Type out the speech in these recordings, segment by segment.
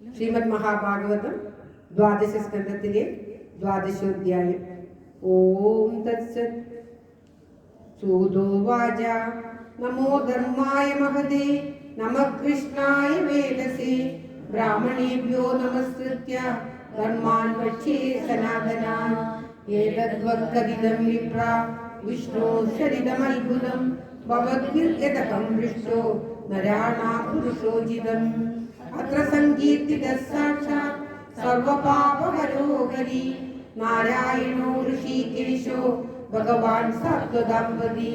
ശ്രീമദ് മഹാഭാഗവതം ദ്വാദശസ്കന്ധത്തിലെ ദ്വാദശോധ്യായം. ഓം തത്സത്. സൂതോവാച നമോ ധർമായ മഹതേ നമഃ കൃഷ്ണായ വേദസേ ബ്രാഹ്മണേഭ്യോ നമസ്കൃത്യ ധർമാൻ വക്ഷ്യേ സനാതനാൻ ഏതദ്വക്തദിദം വിപ്രാ വിഷ്ണോ ശരിതമത്ഭുതം ഭവദ്ഭിർയതകം ദൃഷ്ടോ നരാണാം പുരുഷോജിതം അത്ര സങ്കീർത്തിതഃ സാക്ഷാത് സർവപാപഹരോ ഹരി നാരായണോ ഋഷികേശോ ഭഗവാൻ സത്വദാംപതി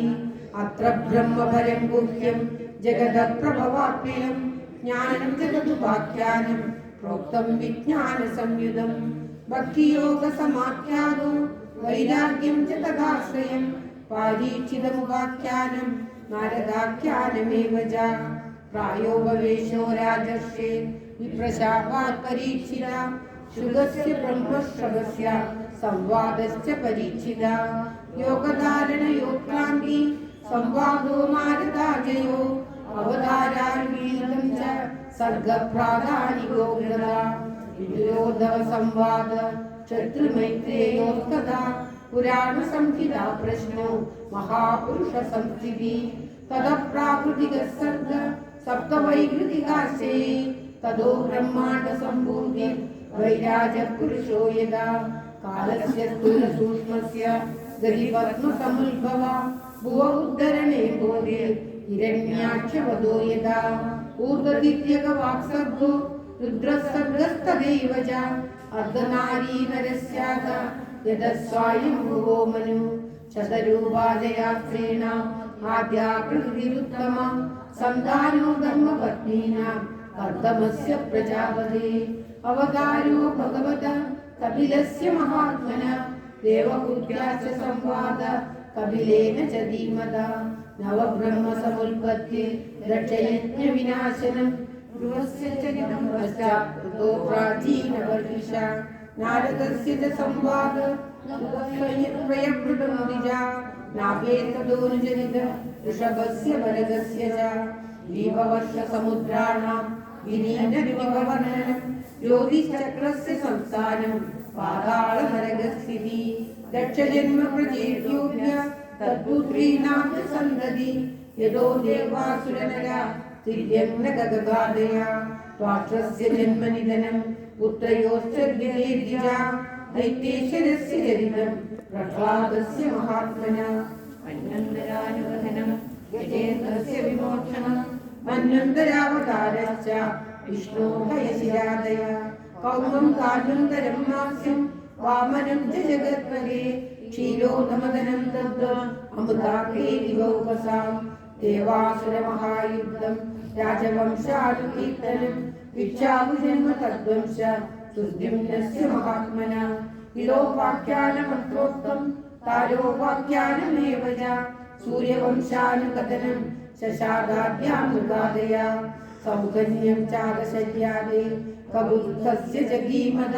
അത്ര ബ്രഹ്മപരം ഗുഹ്യം ജഗദപ്രഭവാപ്യയം ജ്ഞാനം ജഗതുപാഖ്യാനം പ്രോക്തം വിജ്ഞാന സംയുതം ഭക്തിയോഗ സമാഖ്യാതോ വൈരാഗ്യം ച തദാശ്രയം പാരീക്ഷിതമുപാഖ്യാനം നാരദാഖ്യാനമേവ ച പ്രായോപവേശോ രാജർഷേ വിപ്രശാപാത് പരീക്ഷിത ശുഗസ്യ ബ്രഹ്മശ്രവസ്യ സംവാദശ്ച പരീക്ഷിത യോഗധാരണയോക്രാന്തി സംവാദോ നാരദാജയോ അവതാരാർവീതം ച സർഗപ്രാധാനികോ ഗൃഹ വിദുരോധവ സംവാദ ശത്രുമൈത്രേയോസ്തഥാ പുരാണ സംഹിതാ പ്രശ്നോ മഹാപുരുഷ സംസ്ഥിതി തദപ്രാകൃതിക സർഗ സപ്തവൈകൃതികാശേ തദോ ബ്രഹ്മാണ്ഡ സംഭൂതി വൈരാജ പുരുഷോ യഥാ കാലസ്യ സ്ഥൂല സൂക്ഷ്മസ്യ ഗതിപത്മസമുദ്ഭവ ഭുവ ഉദ്ധരണേ ബോധേ ഹിരണ്യാക്ഷവദോ യഥാ ഊർധ്വദിത്യക വാക്സർഗോ രുദ്രസർഗസ്തദൈവ ച അർദ്ധനാരീ നരസ്യാത യദസ്വായം ഭുവോ മനു ശതരൂപാജയാസ്ത്രീണ ആദ്യാ പ്രകൃതിരുത്തമ സന്താനോ ധർമ്മപത്നീനാം കർദമസ്യ പ്രജാപതേ അവതാരോ ഭഗവത കപിലസ്യ മഹാത്മന ദേവഹൂത്യാശ്ച സംവാദ കപിലേന ച ധീമത നവബ്രഹ്മസമുൽപത്തി ദക്ഷയജ്ഞ വിനാശനം ധ്രുവസ്യ ചരിതം പശ്ചാത്തോ പ്രാചീനവർഷ നാരദസ്യ ച സംവാദ സ്വയംവൃതം ദ്വിജാ നാഭേതദോനുജനിത ഋഷഭസ്യ വരദസ്യ ച ദീപവർഷ സമുദ്രാണാം വിനീതവിഭവനം ജ്യോതിശ്ചക്രസ്യ സംസ്ഥാനം പാതാളനരകസ്ഥിതി ദക്ഷജന്മ പ്രജേഭ്യോഭ്യ തദ്പുത്രീണാം ച സന്തതി യതോ ദേവാസുരനര തിര്യഗ്നഗഗാദയ ത്വാക്ഷസ്യ ജന്മനിധനം പുത്രയോശ്ച ദ്വിജാ ദൈത്യേശ്വരസ്യ ചരിതം പ്രഹ്ലാദസ്യ മഹാത്മന മന്വന്തരാനുവഹനം ഗജേന്ദ്രസ്യ വിമോക്ഷണം മന്വന്തരാവതാരശ്ച വിഷ്ണോഃ യശിരാദയ കൗമം കാന്വന്തരം മാസ്യം വാമനം ച ജഗത്പദേ ക്ഷീരോദമദനം തദ്വാ അമൃതാഗ്നേ ദിവൗകസാം ദേവാസുരമഹായുദ്ധം രാജവംശാനുകീർത്തനം വിക്ഷാഭുജന്മ തദ്വംശ സുദ്യുമ്നസ്യ മഹാത്മന വിലോപാഖ്യാനമന്ത്രോക്തം താരോപാഖ്യാനമേവ ച സൂര്യവംശാനുകഥനം ശശാദാദ്യാമൃഗാദയ സൗകന്യം ചാകശര്യാദേ കബുദ്ധസ്യ ച ധീമത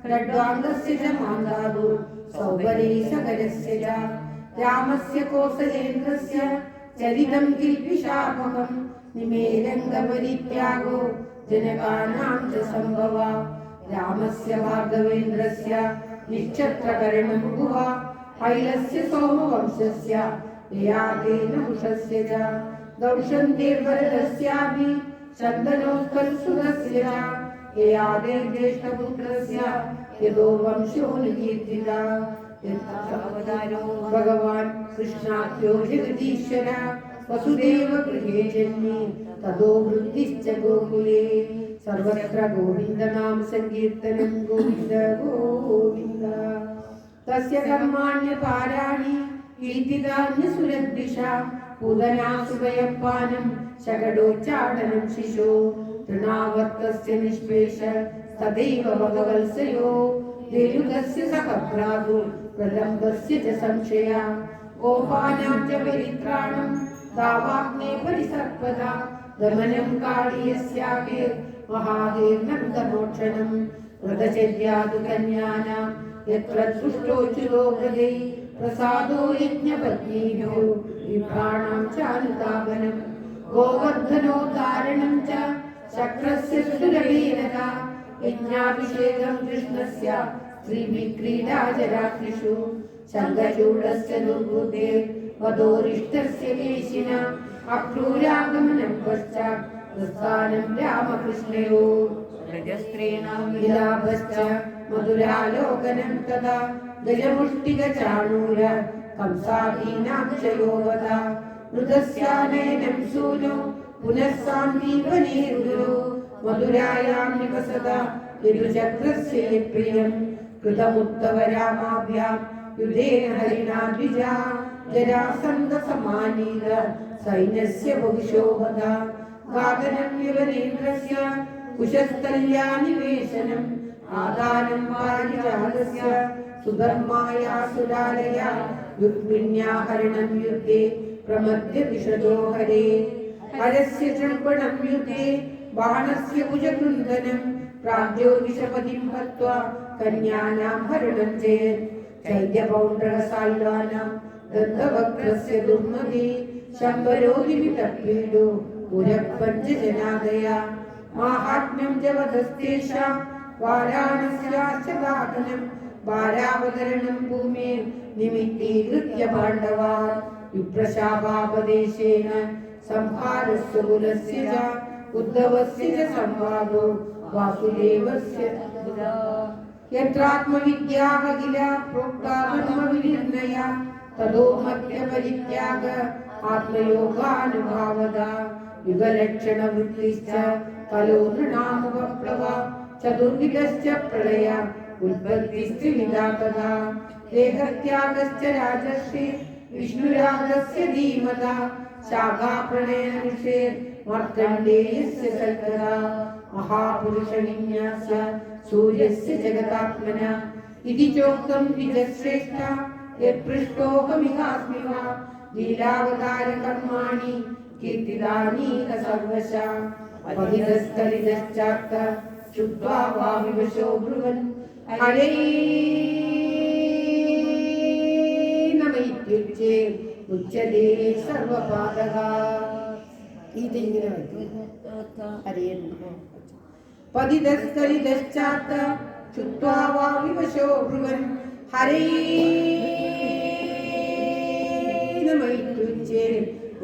ഖഡ്വാംഗസ്യ ച മാന്ധാതു സൗബരേ സകരസ്യ ച രാമസ്യ കോസലേന്ദ്രസ്യ ചരിതം കിൽപിശാപകം നിമേരംഗപരിത്യാഗോ ജനകാനാം ച സംഭവ രാമസ്യ ഭാർഗവേന്ദ്രസ്യ നിക്ഷത്രകരണം ഭുവ ഹൈലസ്യ സോമവംശസ്യ യയാദേന ഉഷസ്യ ച ദൗഷന്തേർവരദസ്യാഭി ചന്ദനോത്കൽസുതസ്യ ച യയാദേർജ്യേഷ്ഠപുത്രസ്യ യദോ വംശോ നികീർത്തിത ഭഗവാൻ കൃഷ്ണാഖ്യോ ജഗദീശ്വര വസുദേവ ഗൃഹേ ജന്മി തദോ വൃദ്ധിശ്ച ഗോകുലേ സർവത്ര ഗോവിന്ദനാമ സങ്കീർത്തനം ഗോവിന്ദ ഗോവിന്ദ തസ്യ കർമാണ്യപാരാണി കീർത്തിതാന്യസുരദ്വിഷ പൂതനാസുഭയപ്പാനം ശകടോച്ചാടനം ശിശോ തൃണാവർത്തസ്യ നിഷ്പേഷ തദൈവ ഭഗവത്സയോ ദേരുകസ്യ സഹഭ്രാതു പ്രലംബസ്യ ച സംശയ ഗോപാനാം ച പരിത്രാണം താവാഗ്നേ പരിസർപ്പദ ദമനം കാളിയസ്യാകേ മഹാദേർനന്ദമോക്ഷണം വ്രതചര്യാതു കന്യാനാം യത്ര സൃഷ്ടോച്യുതോ ഹൃദേ പ്രസാദോ യജ്ഞപത്നീഭ്യോ വിഭ്രാണാം ചാനുതാപനം ഗോവർദ്ധനോദ്ധാരണം ച ചക്രസ്യ സുരവീരത यज्ञाभिषेकं कृष्णस्य स्त्रीभिः क्रीडाजरात्रिषु शङ्खचूडस्य दुर्बुद्धे वधोरिष्टस्य केशिना अक्रूरागमनं पश्चात् प्रस्थानं रामकृष्णयोः रजस्त्रीणां विलापश्च मधुरालोकनं तदा गजमुष्टिकचाणूर कंसादीनां च योवदा मृतस्यानयनं सूनो पुनः सान्दीपनेर्गुरो मधुरायां निवसदा यदुचक्रस्य प्रियं कृतमुत्तवरामाभ्यां युधेन हरिणा द्विजा जरासन्धसमानीत सैन्यस्य बहुशो वधा घातनं यवनेन्द्रस्य कुशस्थल्यानिवेशनम् आदानं पारिजातस्य सुधर्माया सुरालया रुक्मिण्या हरणं युद्धे प्रमद्य दिशतो हरे हरस्य चर्पणं युद्धे बाणस्य भुजकृन्दनं प्राप्यो विषपतिं हत्वा कन्यानां हरणं चेत् चैत्यपौण्ड्रसाल्वानां दन्तवक्त्रस्य दुर्मदे शम्बरोऽधिमितपीडो पुरः पञ्चजनादया माहात्म्यं च वधस्तेषां वाराणस्याश्च दाहनं वारावतरणं भूमेर्निमित्तीकृत्य पाण्डवान् विप्रशापापदेशेन संहारस्य कुलस्य च उद्धवस्य च संवादो वासुदेवस्य यत्रात्मविद्या किल प्रोक्ता धर्मविनिर्णया ततो मध्यपरित्याग आत्मयोगानुभावदा युगलक्षणवृत्तिश्च कलो नृणामुपप्लव चतुर्विधश्च प्रलय उत्पत्तिस्त्रिविधा तदा देहत्यागश्च राजर्षि विष्णुरागस्य धीमता शाखाप्रणयनिषे मार्कण्डेयस्य सल्कदा महापुरुषनिन्यास्य सूर्यस्य जगदात्मना इति चोक्तं द्विजश्रेष्ठा यत्पृष्टोऽहमिहास्मि वा लीलावतारकर्माणि कीर्तिदानि सर्वशः पतितस्तलितश्चात्त शुद्ध्वा वा विवशो ब्रुवन् हरे नम इत्युच्ये उच्यते सर्वपादः ഇതിങ്ങനെ പതിതസ്കരിതശ്ചാത്ത ചുത്വാ വാ വിവശോ ബ്രുവൻ ഹരേ നമ ഇത്യുച്യേ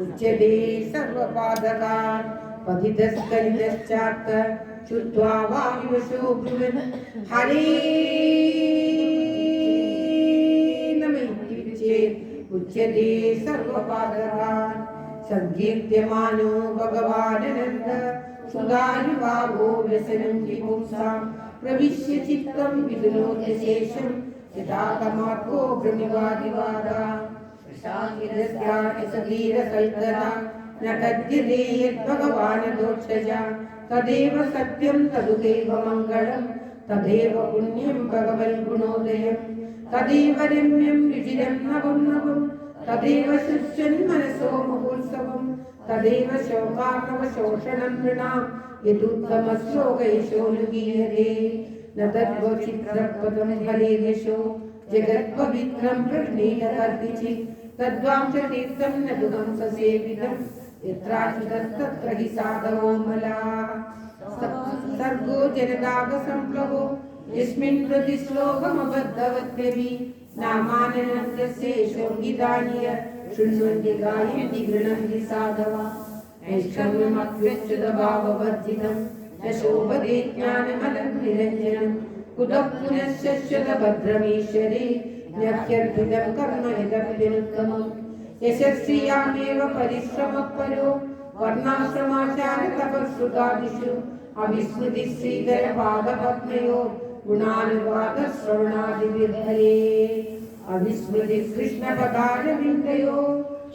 ഉച്യതേ സർവപാദകാൻ പതിതസ്കരിതശ്ചാത്ത ചുത്വാ വാ വിവശോ ബ്രുവൻ ഹരേ നമ ഇത്യുച്യേ ഉച്യതേ സർവപാദകാൻ संकीर्त्यमानो भगवाननन्द सुधानुभावो व्यसनं विपुंसां प्रविश्य चित्तं विदुनोत्यशेषं यथा तमार्को भ्रमिवादिवादा सधीरसल्कदा न कथ्यते यद्भगवानदोक्षजा तदेव सत्यं तदुदेव मङ्गलं तदेव पुण्यं भगवल्गुणोदयं तदेव रम्यं रुचिरं नवं नवं तदेव शुच्यन्मनसो महोत्सवं तदेव शोकार्णवशोषणं नृणां यदुत्तमश्लोकैशोऽनुगीयते न तद्वचित्रपदं हरेर्यशो जगत्पवित्रं प्रश्नेयकर्तिचित् तद्वां च तीर्थं न दुःखं ससेवितं यत्राचितस्तत्र हि साधवो मलाः सर्गो जनदागसम्प्लवो यस्मिन् प्रतिश्लोकमबद्धवद्भिः नामानन्दस्येषोङ्गितानि शृण्वन्ति गायन्ति गृह्णन्ति साधवा नैष्कर्म्यमप्युच्युतभाववर्जितं न शोभते ज्ञानमलं निरञ्जनं कुतः पुनः शश्वतभद्रमीश्वरे न्यभ्यर्थितं कर्म यदप्यनुत्तमम् यशस्वियामेव परिश्रमपरो वर्णाश्रमाचारतपःसुतादिषु अविस्मृतिः श्रीधरपादपद्मयोः गुणानुवादश्रवणादिविर्हरे अविस्मृतिः कृष्णपदारविन्दयो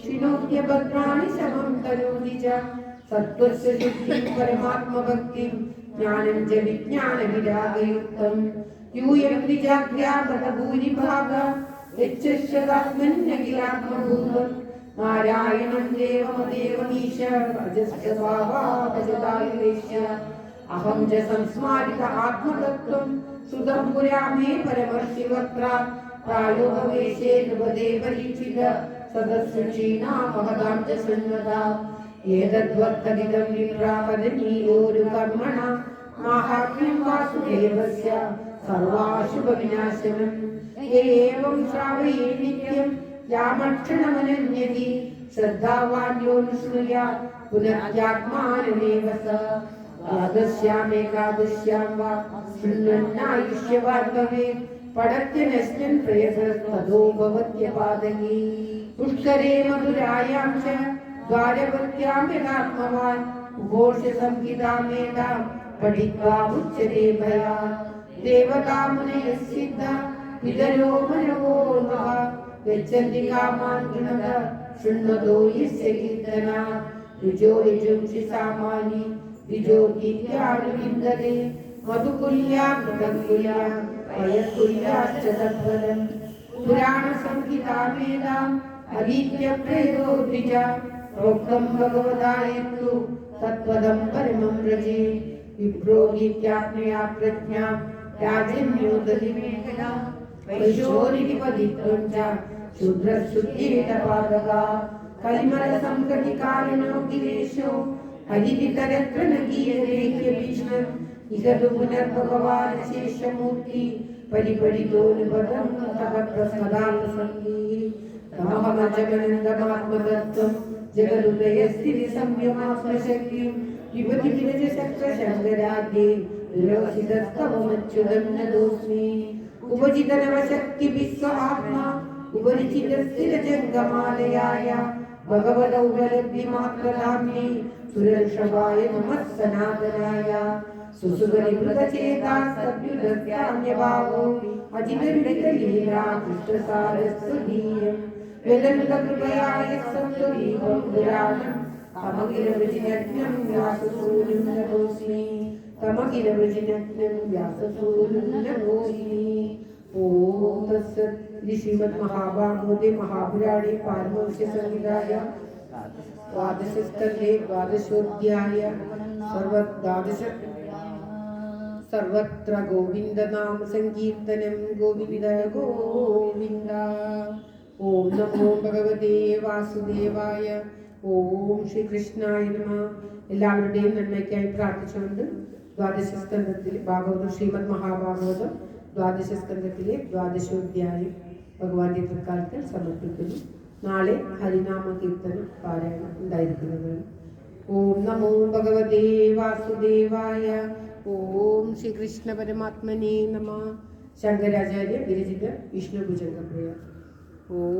शिनोद्यभद्राणि समं तनोति च सत्त्वस्य शुद्धिं परमात्मभक्तिं ज्ञानं च विज्ञानविरागयुक्तं यूयं द्विजाग्र्यागतभूरिभाग यच्छश्यदात्मन्यखिलात्मभूतं नारायणं देवमदेवमीश भजस्य स्वाहा भजदायुवेश्य अहं च संस्मारित आत्मतत्त्वं सुतं पुरा मे परमर्षिवक्त्रा प्रायो भवेशे नृपदे परीक्षित सदस्सुचीना महदां च शृण्वता एतद्वत्तदिदं विप्रापदनीयोरुकर्मणा माहात्म्यं വാസുദേവസ്യ സർവാശുഭവിനാശനം ഏവം ശ്രാവയേ നിത്യം രാമക്ഷണമനന്യതി ശ്രദ്ധാവാന്യോനുശ്രുയാ പുനർത്യാത്മാനമേവ സ ദ്വാദശ്യാമേകാദശ്യാം വാ ശൃണ്വന്നായുഷ്യവാൻ ഭവേത് പടത്യനശ്നൻ പ്രയസസ്തതോ ഭവത്യപാദയേ പുഷ്കരേ മധുരായാം ച ദ്വാരവത്യാം യഥാത്മവാൻ ഉഘോഷ സംഹിതാമേതാം പഠിത്വാ മുച്യതേ ഭയാത് ദേവതാമുനയഃ സിദ്ധ പിതരോ മനവോ നഃ ഗച്ഛന്തി കാമാൻ ഗുണത ശൃണ്വതോ യസ്യ കീർത്തനാത് രുചോ യജുംഷി സാമാനി ദ്വിജോതിര്യാനുവിന്ദതേ മധുകുല്യാ മൃതകുല്യാ പയകുല്യാശ്ച തദ്ഫലം പുരാണ സംഹിതാമേതാം അദീത്യപ്രേതോ ദ്വിജ പ്രോക്തം ഭഗവതായത്തു തത്പദം പരമം രജേ വിപ്രോഗീത്യാജ്ഞയാ പ്രജ്ഞാം രാജന്യോദതിമേഖലാ വൈശോരിതി പതിത്വം ച ശൂദ്രശുദ്ധീതപാതകാ കലിമല സംഗതികാരണോ ഗിരീശോ ഹരിതരത്ര ന ഗീയതേഹ്യഭീഷ്ണ ഇഹതു പുനർഭഗവാൻ ശേഷമൂർത്തി പരിപരിതോ നിപദം തവ പ്രസദാനുസംഗീ തമഹമജഗനന്ദമാത്മതത്വം ജഗതുദയസ്ഥിതി സംയമാത്മശക്തിം വിഭതി വിരജ ശക്ര ശങ്കരാദ്യേ വിരോഹിതസ്തവമച്യുതം നതോസ്മി ഉപജിതനവശക്തി വിശ്വ ആത്മാ ഉപരിചിത സ്ഥിരജംഗമാലയായ ഭഗവതൗപലബ്ധിമാത്രധാമ്യേ സുരക്ഷവായ നമഃ സനാതനായ സുസുഖനിവൃതചേതാസ്തഭ്യുദസ്യാന്യഭാവോ അജിതവിദിതലീലാ കൃഷ്ണസാരസ്വദീയം വെലനുതകൃപയായ സത്വദീപം പുരാണം തമകിലവൃജിനജ്ഞം വ്യാസസൂര്യം നതോസ്മി തമകിലവൃജിനജ്ഞം വ്യാസസൂര്യം നതോസ്മി. ഓം തത്സത്. ശ്രീമദ് മഹാഭാഗവതേ മഹാപുരാണേ പാരമഹംസ്യ സംഹിതായാം ദ്വാദശസ്കന്ധേ ദ്വാദശോധ്യായ സർവത്ര ഗോവിന്ദനാമ സങ്കീർത്തനം ഗോവിന്ദ ഗോവിന്ദ. ഓം നമോ ഭഗവതേ വാസുദേവായ. ഓം ശ്രീകൃഷ്ണായ നമഃ. എല്ലാവരുടെയും നന്മയ്ക്കായി പ്രാർത്ഥിച്ചുകൊണ്ട് ദ്വാദശസ്കന്ധത്തിൽ ഭാഗവതം ശ്രീമദ് മഹാഭാഗവതം ദ്വാദശസ്കന്ധത്തിലെ ദ്വാദശോധ്യായം ഭഗവാന്റെ തൃക്കാലത്തിൽ സമർപ്പിക്കുന്നു. നാളെ ഹരിനാമ കീർത്തനം പാരായണം ഉണ്ടായിരിക്കുന്നതാണ്. ഓം നമോ ഭഗവതേ വാസുദേവായ. ഓം ശ്രീകൃഷ്ണ പരമാത്മനേ നമഃ. ശങ്കരാചാര്യ വിരചിത വിഷ്ണു ഭുജംഗപ്രിയ. ഓം